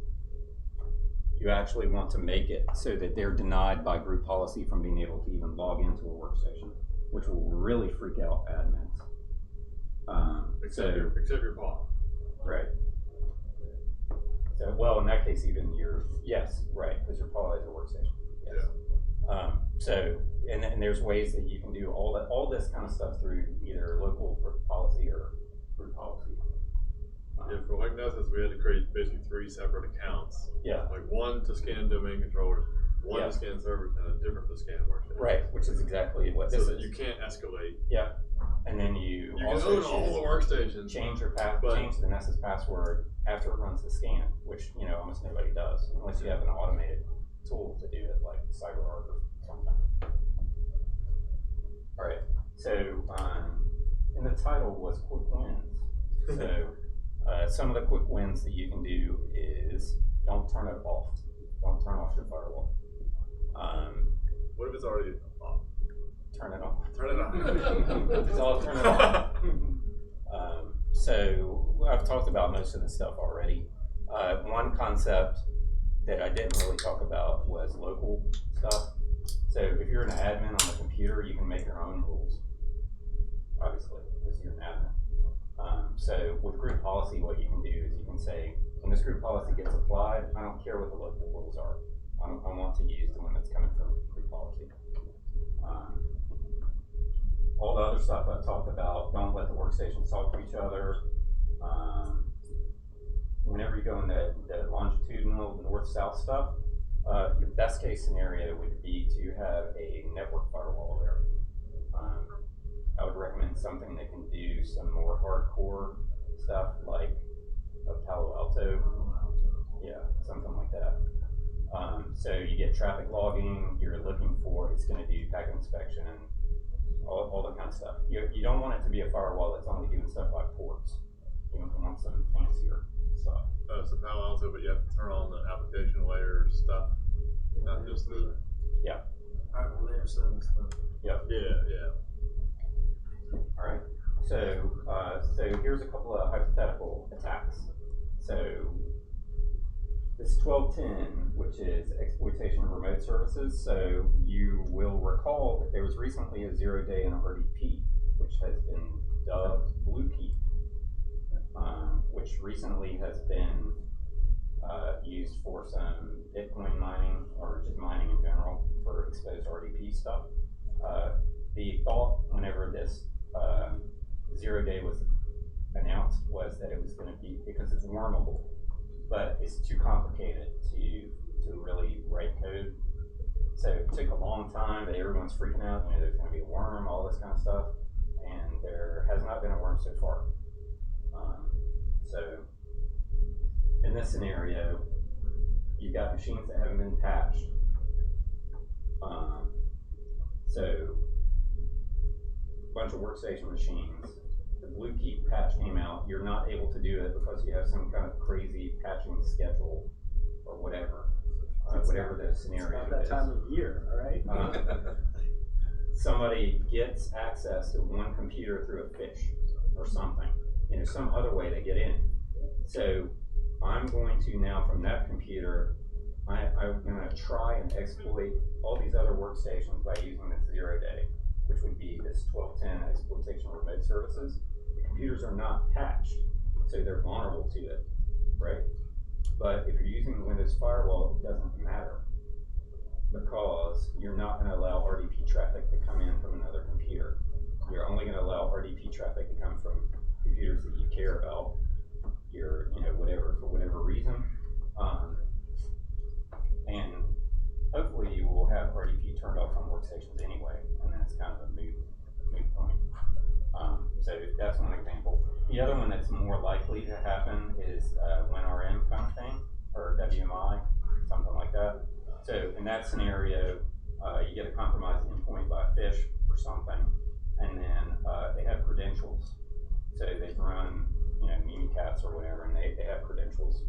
you actually want to make it so that they're denied by group policy from being able to even log into a workstation, which will really freak out admins. Except your paw. Right. So, well, in that case, even yes, right, because your paw is a workstation. Yes. Yeah. And there's ways that you can do all this kind of stuff through either local policy or group policy. Yeah, for like Nessus, we had to create basically 3 separate accounts. Yeah. Like one to scan domain controllers, one to scan servers, and a different to scan workstations. Right, which is exactly what this is. So that you can't escalate. Yeah. And then you also can own all the workstations. Change the Nessus password after it runs the scan, which almost nobody does, unless you have an automated tool to do it, like CyberArk or something. All right. So, and the title was quick wins. So, some of the quick wins that you can do is don't turn it off. Don't turn off your firewall. What if it's already off? Turn it off. Turn it off. It's all turn it off. So I've talked about most of the stuff already. One concept that I didn't really talk about was local stuff. So if you're an admin on the computer, you can make your own rules, obviously, because you're an admin. So with group policy, what you can do is you can say, when this group policy gets applied, I don't care what the local rules are. I want to use the one that's coming from group policy. all the other stuff I've talked about, don't let the workstations talk to each other. Whenever you go in the longitudinal north-south stuff, your best case scenario would be to have a network firewall there. I would recommend something that can do some more hardcore stuff like a Palo Alto. Yeah, something like that. So you get traffic logging, you're looking for, it's going to do packet inspection, all that kind of stuff. You don't want it to be a firewall that's only doing stuff like ports. You want some fancier stuff. So Palo Alto, but you have to turn on the application layer stuff, not just the. Yeah. Layer 7 stuff. Yep. Yeah. All right. So here's a couple of hypothetical attacks. So this 1210, which is exploitation of remote services. So you will recall that there was recently a 0-day in RDP, which has been dubbed Bluekeep, which recently has been used for some Bitcoin mining or just mining in general for exposed RDP stuff. The thought whenever this 0-day was announced was that it was going to be, because it's wormable, but it's too complicated to really write code. So it took a long time, but everyone's freaking out, there's going to be a worm, all this kind of stuff, and there has not been a worm so far. So in this scenario, you've got machines that haven't been patched. So a bunch of workstation machines, the Bluekeep patch came out, you're not able to do it because you have some kind of crazy patching schedule or whatever, whatever the scenario It's not that is. time of year, all right? Somebody gets access to one computer through a fish or something, some other way they get in. So I'm going to now from that computer, I'm going to try and exploit all these other workstations by using this 0-day, which would be this 1210 exploitation of remote services. The computers are not patched, so they're vulnerable to it, right? But if you're using the Windows firewall, it doesn't matter because you're not going to allow RDP traffic to come in from another computer. You're only going to allow RDP traffic to come from computers that you care about, whatever, for whatever reason. And hopefully you will have RDP turned off on workstations anyway, and that's kind of a moot point. So that's one example. The other one that's more likely to happen is WinRM kind of thing, or WMI, something like that. So in that scenario, you get a compromised endpoint by a fish or something, and then they have credentials. So they've run, Meetup or whatever, and they have credentials.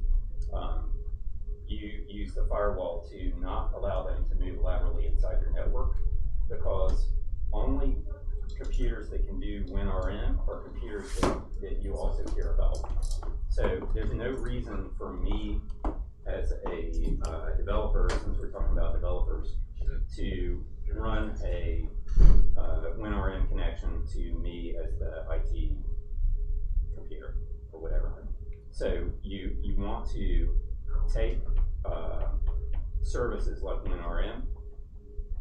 You use the firewall to not allow them to move laterally inside your network, because only computers that can do WinRM are computers that you also care about. So there's no reason for me as a developer, since we're talking about developers, to run a WinRM connection to me as the IT computer or whatever. So you want to take services like WinRM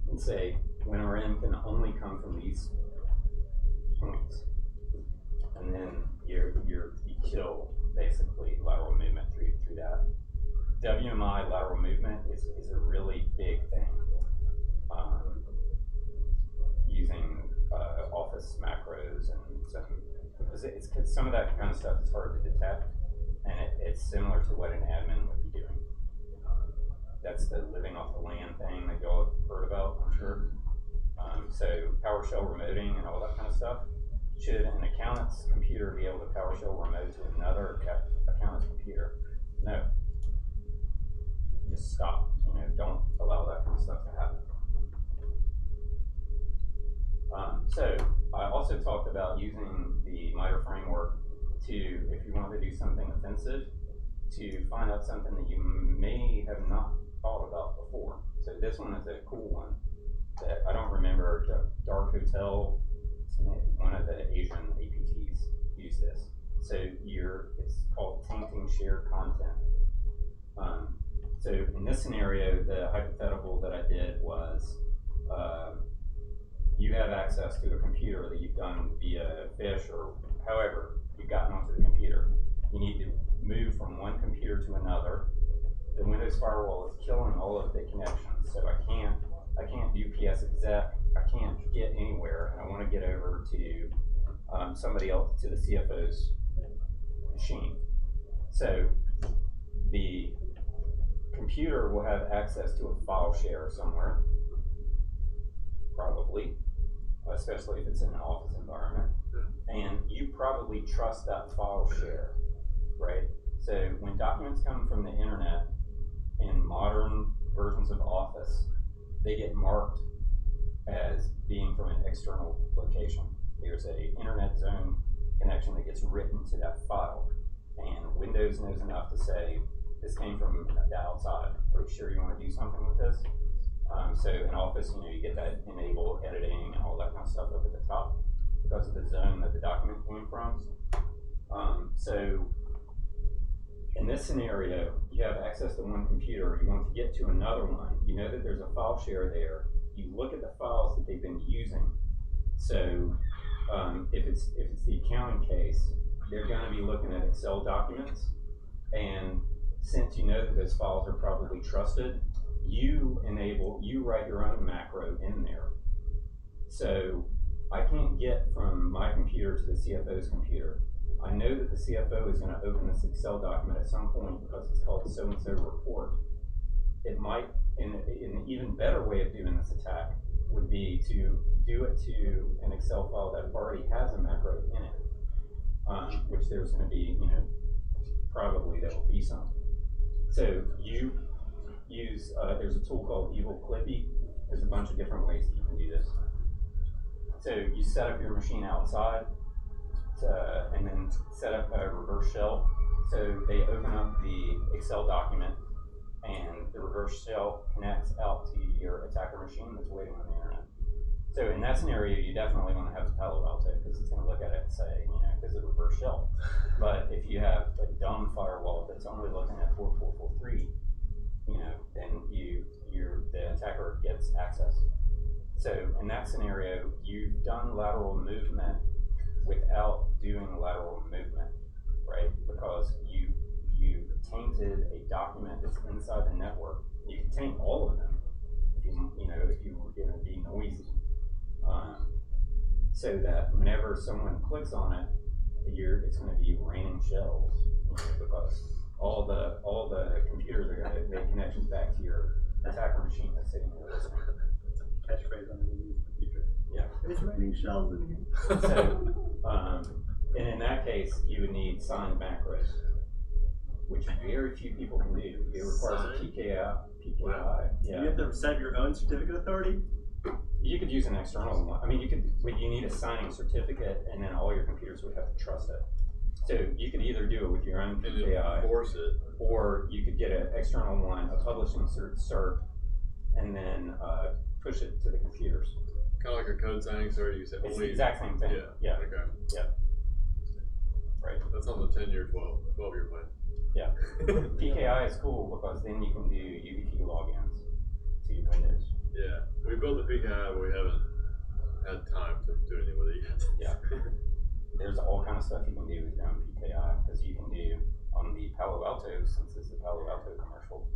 and say WinRM can only come from these points, and then you kill basically lateral movement through that. WMI lateral movement is a really big thing. Using Office macros and some of that kind of stuff is hard to detect, and it's similar to what an admin would be doing. That's the living off the land thing that y'all have heard about, I'm sure. So PowerShell remoting and all that kind of stuff. Should an accountant's computer be able to PowerShell remote to another accountant's computer? No. Just stop. Don't allow that kind of stuff to happen. So I also talked about using the MITRE framework to, if you want to do something offensive, to find out something that you may have not thought about before. So this one is a cool one that I don't remember. Dark Hotel, one of the Asian APTs use this. So it's called tainting shared content. So in this scenario, the hypothetical that I did was you have access to a computer that you've done via fish or however you've gotten onto the computer. You need to move from one computer to another. The Windows firewall is killing all of the connections, so I can't do PS exec, I can't get anywhere, and I want to get over to somebody else, to the CFO's machine. So the computer will have access to a file share somewhere, probably, especially if it's in an office environment, and you probably trust that file share, right? So when documents come from the internet in modern versions of Office, they get marked as being from an external location. There's a internet zone connection that gets written to that file, and Windows knows enough to say, this came from the outside. Are you sure you want to do something with this? So in Office, you get that enable editing and all that kind of stuff up at the top because of the zone that the document came from. So in this scenario, you have access to one computer, you want to get to another one, you know that there's a file share there, you look at the files that they've been using. So if it's the accounting case, they're going to be looking at Excel documents, and since you know that those files are probably trusted, you write your own macro in there. So I can't get from my computer to the CFO's computer. I know that the CFO is going to open this Excel document at some point because it's called so-and-so report. It might, in an even better way of doing this attack would be to do it to an Excel file that already has a macro in it, which there's going to be, probably there will be some. So you use, there's a tool called Evil Clippy. There's a bunch of different ways that you can do this. So you set up your machine outside, and then set up a reverse shell. So they open up the Excel document, and the reverse shell connects out to your attacker machine that's waiting on the internet. So in that scenario, you definitely want to have the Palo Alto because it's going to look at it and say, this is a reverse shell. But if you have a dumb firewall that's only looking at 4443, then the attacker gets access. So in that scenario, you've done lateral movement without doing lateral movement, right? Because you tainted a document that's inside the network. You can taint all of them if you were going to be noisy, so that whenever someone clicks on it, it's going to be raining shells, because all the computers are going to make connections back to your attacker machine that's sitting there listening. Catchphrase on the computer. Yeah. It's raining shells in here. So, and in that case, you would need signed macros, which very few people can do. It requires a PKI. Yeah. You have to set your own certificate authority? You could use an external one. I mean, you need a signing certificate, and then all your computers would have to trust it. So you could either do it with your own PKI, Enforce it. or you could get an external one, a publishing cert, and then push it to the computers. Kind of like a code signing, sir. You say It's only. the exact same thing. Yeah. Yeah. Okay. Yeah. Right. That's on the 10-year, 12-year plan. Yeah. PKI is cool because then you can do UBT logins to Windows. Yeah. We built the PKI, but we haven't had time to do anything with it yet. Yeah. There's all kind of stuff you can do with your own PKI, because you can do on the Palo Alto, since it's a Palo Alto commercial,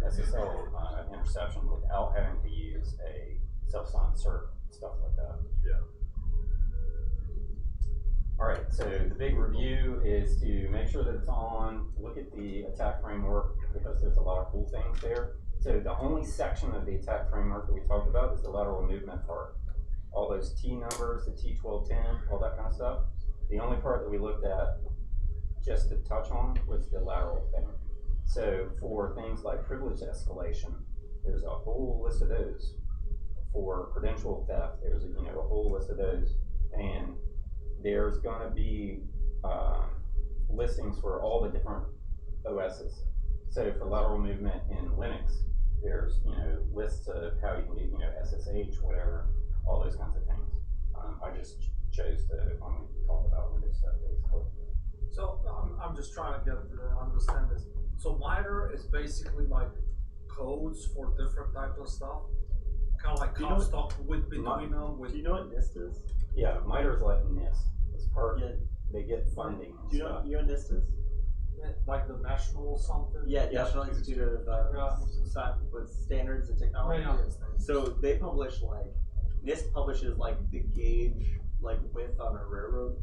SSL interception without having to use a self-signed cert, stuff like that. Yeah. All right, so the big review is to make sure that it's on, look at the attack framework, because there's a lot of cool things there. So the only section of the attack framework that we talked about is the lateral movement part. All those T numbers, the T1210, all that kind of stuff. The only part that we looked at just to touch on was the lateral thing. So for things like privilege escalation, there's a whole list of those. For credential theft, there's a whole list of those. And there's going to be listings for all the different OSs. So for lateral movement in Linux, there's lists of how you can do SSH, whatever, all those kinds of things. I just chose to only talk about Windows stuff basically. So I'm just trying to understand this. So MITRE is basically like codes for different types of stuff. kind of like Do you know what- talk with between them. With Do you know what NIST is? Yeah, MITRE's like NIST. It's part, they get funding and Do you know stuff. you know what NIST is? like the national something. Yeah, National Institute of with Standards and Technology. Yeah. So they publish like NIST publishes like the gauge like width on a railroad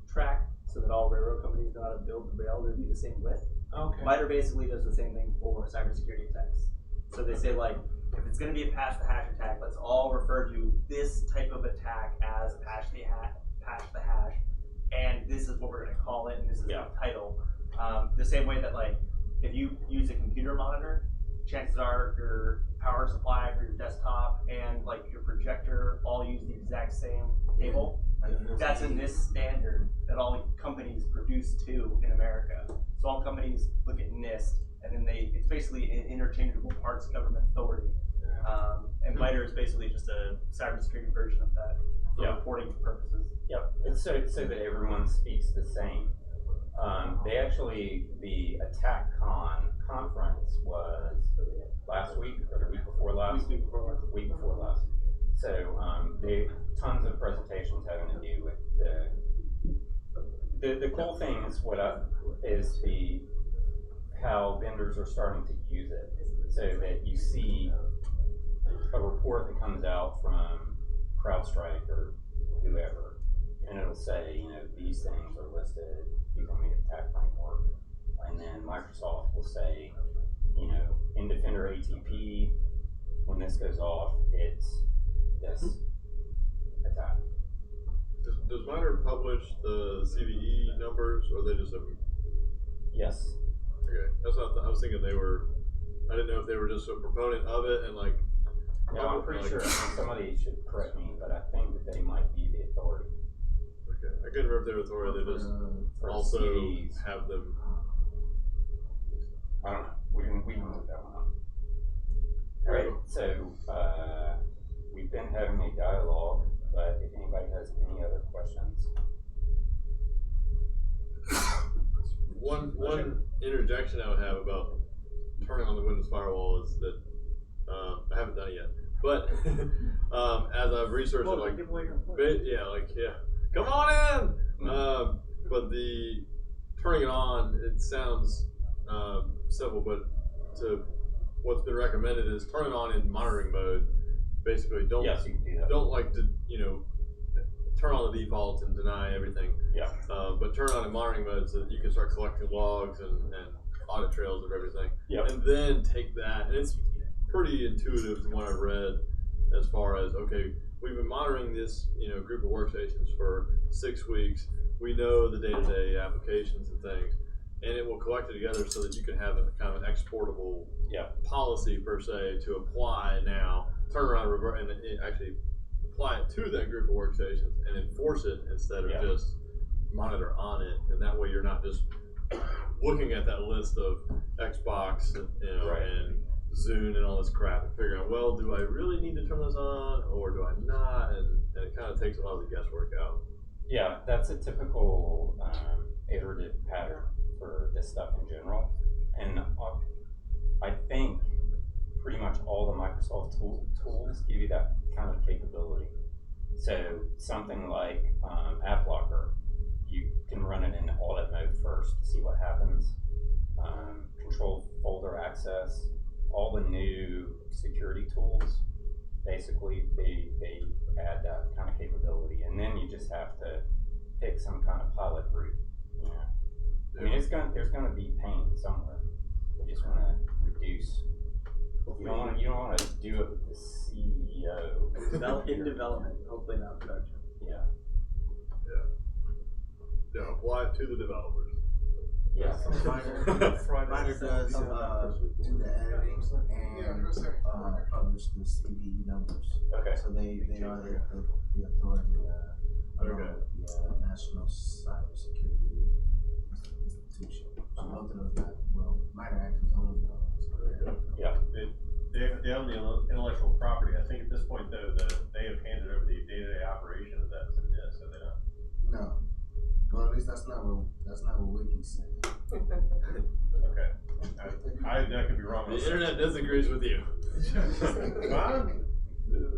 track, so that all railroad companies know how to build the rail to be the same width. Okay. MITRE basically does the same thing for cybersecurity attacks. So they say like, if it's going to be a patch the hash attack, let's all refer to this type of attack as patch the hash, and this is what we're going to call it, and this is the title. The same way that like, if you use a computer monitor, chances are your power supply for your desktop and like your projector all use the exact same cable. That's in this standard that all companies produce to in America. So all companies look at NIST, and then it's basically an interchangeable parts government authority. And MITRE is basically just a cybersecurity version of that for reporting purposes. Yep, it's so that everyone speaks the same. They actually, the ATT&CK conference was last week or the week before last? Week before last. So they tons of presentations having to do with the cool thing is how vendors are starting to use it, so that you see a report that comes out from CrowdStrike or whoever, and it'll say, you know, these things are listed using the attack framework, and then Microsoft will say, you know, in Defender ATP, when this goes off, it's this attack. Does MITRE publish the CVE numbers, or they just Yes. Okay, that's what I was thinking. I didn't know if they were just a proponent of it and like. No, I'm pretty sure. Somebody should correct me, but I think that they might be the authority. Okay, I couldn't remember if they were authority. They just For also CVEs. have them. I don't know. We can look that one up. All right. So we've been having a dialogue, but if anybody has any other questions. One interjection I would have about turning on the Windows firewall is that I haven't done it yet, but as I've researched it, like come on in. But the turning it on, it sounds simple, but what's been recommended is turn it on in monitoring mode. Basically, don't Yes, you can do that. don't like to turn on the default and deny everything. Yeah. But turn on in monitoring mode so that you can start collecting logs and audit trails of everything. Yep. And then take that, and it's pretty intuitive from what I've read as far as, okay, we've been monitoring this group of workstations for 6 weeks. We know the day-to-day applications and things, and it will collect it together so that you can have a kind of exportable policy per se to apply now, turn around, revert, and actually apply it to that group of workstations and enforce it instead of just monitor on it. And that way you're not just looking at that list of Xbox and Zune and all this crap and figuring out, well, do I really need to turn this on or do I not? And it kind of takes a lot of the guesswork out. Yeah, that's a typical iterative pattern for this stuff in general. And I think pretty much all the Microsoft tools give you that kind of capability. So something like AppLocker, you can run it in audit mode first to see what happens. Control folder access, all the new security tools, basically they add that kind of capability, and then you just have to pick some kind of pilot group. I mean, there's gonna be pain somewhere. You just want to reduce. You don't want to do it with the CEO. In development, hopefully not production. Yeah. Yeah, apply it to the developers. Yeah. MITRE does do the editing and publish the CVE numbers. Okay. So they are the authority along with the National Cybersecurity Institution. So both of those guys, MITRE actually owns those. Yeah. They own the intellectual property. I think at this point, though, they have handed over the day-to-day operation of that to NIST, have they not? No. Well, at least that's not what Wiki said. Okay. I could be wrong. The internet disagrees with you.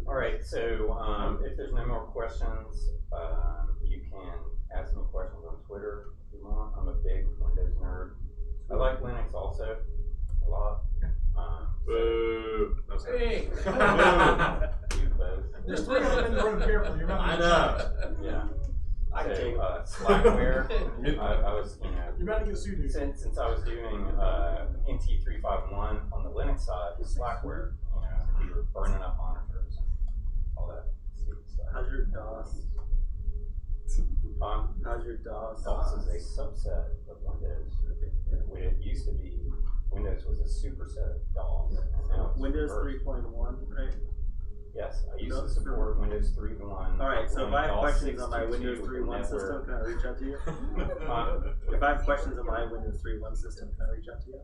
All right, so if there's no more questions, you can ask me questions on Twitter if you want. I'm a big Windows nerd. I like Linux also a lot. Boo. That's Hey. You both. There's three of them in the room. Careful, you're not. I know. Yeah. I can take Slackware. I was, You're about to get sued. since I was doing NT351 on the Linux side with Slackware, we were burning up monitors and all that stupid stuff. How's your DOS? How's your DOS? DOS is a subset of Windows. When it used to be, Windows was a superset of DOS. And now it's Windows reversed. 3.1, right? Yes, I used to support Windows 3.1. Alright, so if I have DOS questions on my 6.2 Windows with 3.1 system, network. can I reach out to you? Huh? If I have questions on my Windows 3.1 system, can I reach out to you?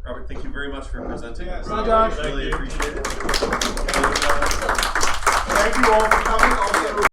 Robert, thank you very much for presenting. Bye, Josh. Really appreciate it. Thank you all for coming. Also.